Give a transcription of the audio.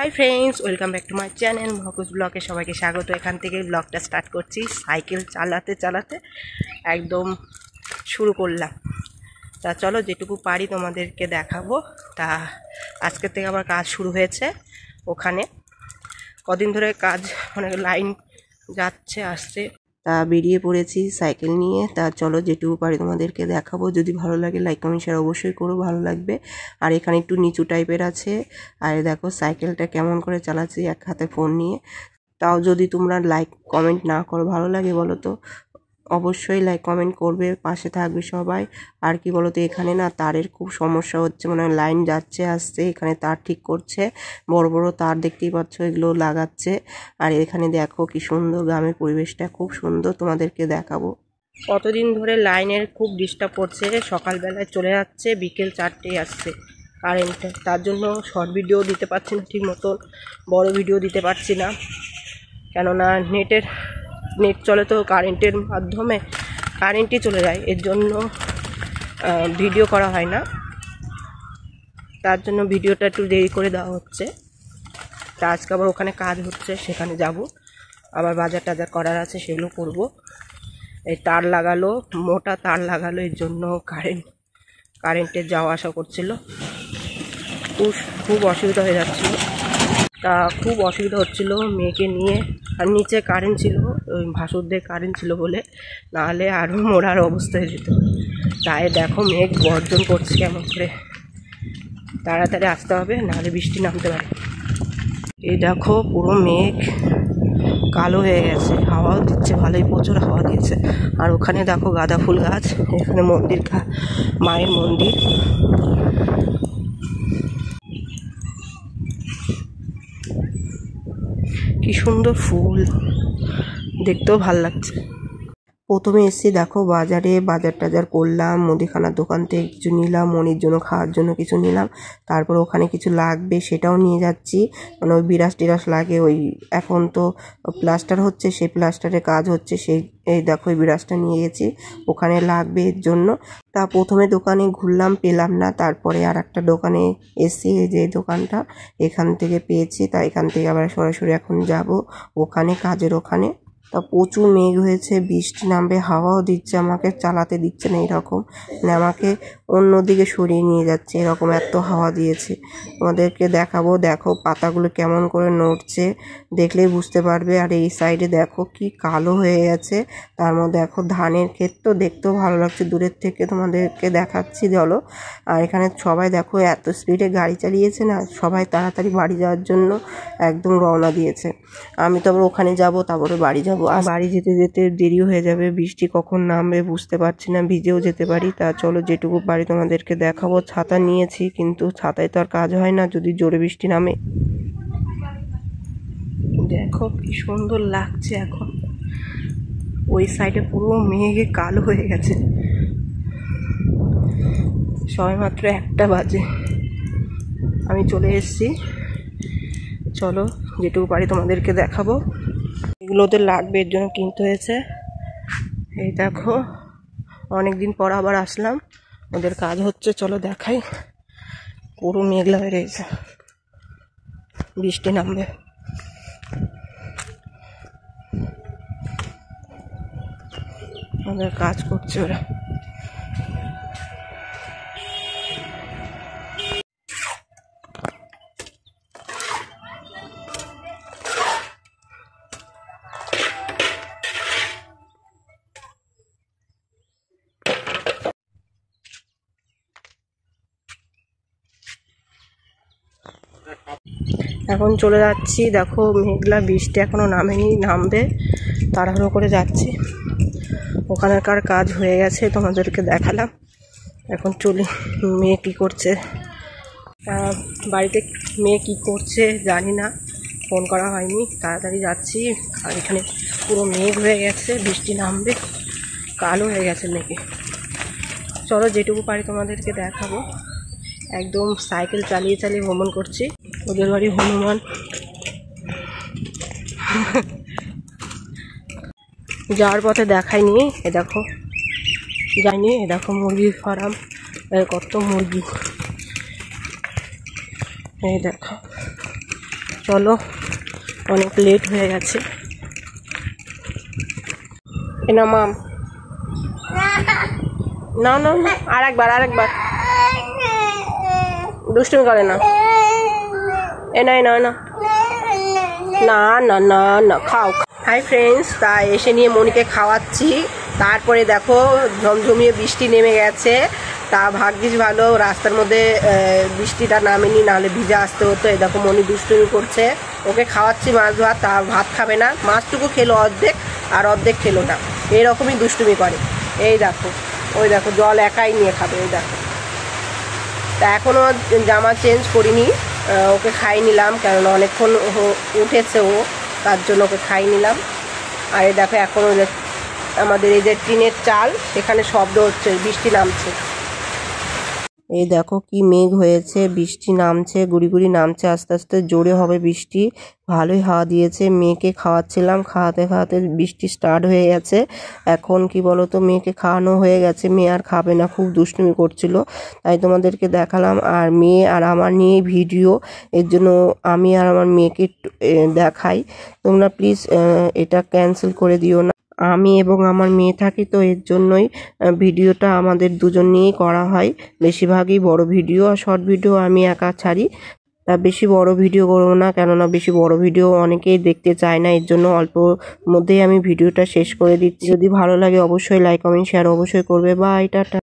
High friends welcome back to my channel महकुज ब्लगे सबाइके स्वागत। एखान थेके ब्लगटा स्टार्ट करछि। साइकेल चालाते चालाते एकदम शुरू करलाम। ता चलो जेटुकू पारी तोमादेरके देखाबो। ता आजके थेके आबार काज शुरू हयेछे। ओखाने कदिन धरे काज माने लाइन जाच्छे आसछे। ता बेरिये पड़ेछि साइकेल निये। ता चलो जेटुकू पारी तोमादेरके देखाबो। जदि भालो लागे लाइक कमेंट शेयर अवश्यई करो, भालो लागबे। और एखाने एकटु नीचू टाइपेर आछे। और देखो साइकेलटा केमन करे चालाচ্ছি एक हाथे फोन निये। ताओ जदि तोमरा लाइक कमेंट ना करो भालो लागे बोलो तो अवश्यई लाइक कमेंट करबे, पाशे थाकबे सबाई। और कि बोलो तो एखाने ना तारेर खूब समस्या हच्छे, माने लाइन जाच्छे आसछे, एखाने तार ठीक करछे, बड़ बड़ तार देखतेई पाচ্ছো एगुलो लागाচ্ছে। और एखाने देखो कि सुंदर ग्रामेर परिवेशटा खूब सुंदर, तोमादेरके देखाबो। कतदिन धरे लाइनेर खूब डिस्टार्ब करছে। सकाल बेलाय चले जाচ্ছে, बिकेल 4टेय आसছে কারেন্টটা। তার জন্য শর্ট ভিডিও দিতে পারছি না ঠিক মতো, বড় ভিডিও দিতে পারছি না, কেননা নেট চলে তো কারেন্টের মাধ্যমে, কারেন্টই চলে যায়, এর জন্য ভিডিও করা হয় না। তার জন্য ভিডিওটা একটু দেরি করে দেওয়া হচ্ছে। তা আজকে আবার ওখানে কাজ হচ্ছে, সেখানে যাব, আবার বাজার টাজার করার আছে, সেগুলো করব। এই তার লাগালো, মোটা তার লাগালো, এর জন্য কারেন্টের যাওয়া আসা করছিল, খুব অসুবিধা হয়ে যাচ্ছিল। তা খুব অসুবিধা হচ্ছিল মেয়েকে নিয়ে। আর নিচে কারেন্ট ছিল, ওই ভাসুরদের কারেন্ট ছিল বলে, নাহলে আরও মরার অবস্থা হয়ে যেত। তাই দেখো মেঘ বর্জন করছে কেমন করে, তাড়াতাড়ি আসতে হবে নাহলে বৃষ্টি নামতে পারে। এই দেখো পুরো মেঘ কালো হয়ে গেছে, হাওয়াও দিচ্ছে ভালোই, প্রচুর হাওয়া দিয়েছে। আর ওখানে দেখো গাঁদা ফুল গাছ, এখানে মন্দির, মায়ের মন্দির। কি সুন্দর ফুল, দেখতেও ভাল লাগছে। প্রথমে এসেছি দেখো বাজারে, বাজার টাজার করলাম, মুদিখানার দোকান থেকে কিছু নিলাম, মনির জন্য খাওয়ার জন্য কিছু নিলাম। তারপর ওখানে কিছু লাগবে সেটাও নিয়ে যাচ্ছি, মানে ওই বিরাস টিরাস লাগে, ওই এখন তো প্লাস্টার হচ্ছে, সেই প্লাস্টারের কাজ হচ্ছে, সেই এই দেখো ওই বিরাসটা নিয়ে গেছি, ওখানে লাগবে এর জন্য। তা প্রথমে দোকানে ঘুরলাম, পেলাম না, তারপরে আর একটা দোকানে এসে যে দোকানটা এখান থেকে পেয়েছি, তা এখান থেকে আবার সরাসরি এখন যাব ওখানে, কাজের ওখানে। তা প্রচুর মেঘ হয়েছে, বৃষ্টি নামবে, হাওয়াও দিচ্ছে, আমাকে চালাতে দিচ্ছে না, এরকম মানে আমাকে অন্যদিকে সরিয়ে নিয়ে যাচ্ছে, এরকম এত হাওয়া দিয়েছে। তোমাদেরকে দেখাবো, দেখো পাতাগুলো কেমন করে নড়ছে, দেখলেই বুঝতে পারবে। আর এই সাইডে দেখো কি কালো হয়ে গেছে, তার মধ্যে দেখো ধানের ক্ষেত, তো দেখতেও ভালো লাগছে দূরের থেকে, তোমাদেরকে দেখাচ্ছি চলো। আর এখানে সবাই দেখো এত স্পিডে গাড়ি চালিয়েছে না, সবাই তাড়াতাড়ি বাড়ি যাওয়ার জন্য একদম রওনা দিয়েছে। আমি তো আবার ওখানে যাব, তারপরে বাড়ি যাব, আর বাড়ি যেতে যেতে দেরি হয়ে যাবে, বৃষ্টি কখন নামবে বুঝতে পারছি না, ভিজেও যেতে পারি। তা চলো যেটুকু পারি তোমাদেরকে দেখাবো। ছাতা নিয়েছি, কিন্তু ছাতায় তো আর কাজ হয় না যদি জোরে বৃষ্টি নামে। দেখো কি সুন্দর লাগছে, এখন ওই সাইডে পুরো মেঘে কালো হয়ে গেছে। সবে মাত্র 1টা বাজে, আমি চলে এসেছি। চলো যেটুকু পারি তোমাদেরকে দেখাবো। এগুলো ওদের লাগবে, এর জন্য কিনতে হয়েছে। এই দেখো অনেকদিন পর আবার আসলাম, ওদের কাজ হচ্ছে, চলো দেখাই। পুরো মেঘলা হয়ে রয়েছে, বৃষ্টি নামবে। ওদের কাজ করছে ওরা। এখন চলে যাচ্ছি, দেখো মেঘলা, বৃষ্টি এখনো নামেনি, নামবে, তাড়াহুড়ো করে যাচ্ছি। ওখানকার কাজ হয়ে গেছে, তোমাদেরকে দেখালাম। এখন চলি। মেয়ে কি করছে বাড়িতে, মেয়ে কি করছে জানি না, ফোন করা হয়নি, তাড়াতাড়ি যাচ্ছি। আর এখানে পুরো মেঘ হয়ে গেছে, বৃষ্টি নামবে, কালো হয়ে গেছে মেঘে। চলো যেটুকু পারি তোমাদেরকে দেখাবো। একদম সাইকেল চালিয়ে চালিয়ে ভ্রমণ করছি। ওদের বাড়ি হনুমান, যাওয়ার পথে দেখাইনি, এ দেখো যাইনি, এ দেখো মুরগির ফার্ম, কত মুরগি, এই দেখো চলো, অনেক লেট হয়ে গেছে। না মাম, না না না, আরেকবার দুষ্টুমি করে না। এ না না না না না না না, খাও। হাই ফ্রেন্ডস, তা এসে নিয়ে মনিকে খাওয়াচ্ছি। তারপরে দেখো ঝমঝমিয়ে বৃষ্টি নেমে গেছে। তা ভাগ্যিস ভালো রাস্তার মধ্যে বৃষ্টিটা নামেনি, নাহলে ভিজে আসতে হতো। এই দেখো মনি দুষ্টুমি করছে, ওকে খাওয়াচ্ছি মাছ ভাত। তা ভাত খাবে না, মাছটুকু খেলো অর্ধেক, আর অর্ধেক খেলো না। এইরকমই দুষ্টুমি করে। এই দেখো, ওই দেখো জল একাই নিয়ে খাবে। ওই দেখো, তা এখনও জামা চেঞ্জ করিনি, ওকে খাই নিলাম, কেননা অনেকক্ষণ উঠেছে ও, তার জন্য ওকে খাই নিলাম। আর এই দেখো এখনও আমাদের এই যে টিনের চাল, সেখানে শব্দ হচ্ছে, বৃষ্টি নামছে। এই দেখো কি মেঘ হয়েছে, বৃষ্টি নামছে, গুড়ি গুড়ি নামছে, আস্তে আস্তে জোরে হবে বৃষ্টি। ভালোই হাওয়া দিয়েছে। মেয়েকে খাওয়াচ্ছিলাম, খাওয়াতে খাওয়াতে বৃষ্টি স্টার্ট হয়ে গেছে। এখন কি বলো তো, মেয়েকে খাওয়ানো হয়ে গেছে, মেয়ে আর খাবে না, খুব দুষ্টুমি করছিল, তাই তোমাদেরকে দেখালাম। আর মেয়ে আর আমার নিয়ে ভিডিও, এর জন্য আমি আর আমার মেয়েকে দেখাই। তোমরা প্লিজ এটা ক্যান্সেল করে দিও না। আমি এবং আমার মেয়ে থাকি, তো এর জন্যই ভিডিওটা আমাদের দুজন নিয়েই করা হয়। বেশিরভাগই বড় ভিডিও আর শর্ট ভিডিও আমি একা ছাড়ি। তা বেশি বড় ভিডিও করবো না, কেননা বেশি বড় ভিডিও অনেকেই দেখতে চায় না, এর জন্য অল্প মধ্যেই আমি ভিডিওটা শেষ করে দিচ্ছি। যদি ভালো লাগে অবশ্যই লাইক কমেন্ট শেয়ার অবশ্যই করবে। Bye, tata.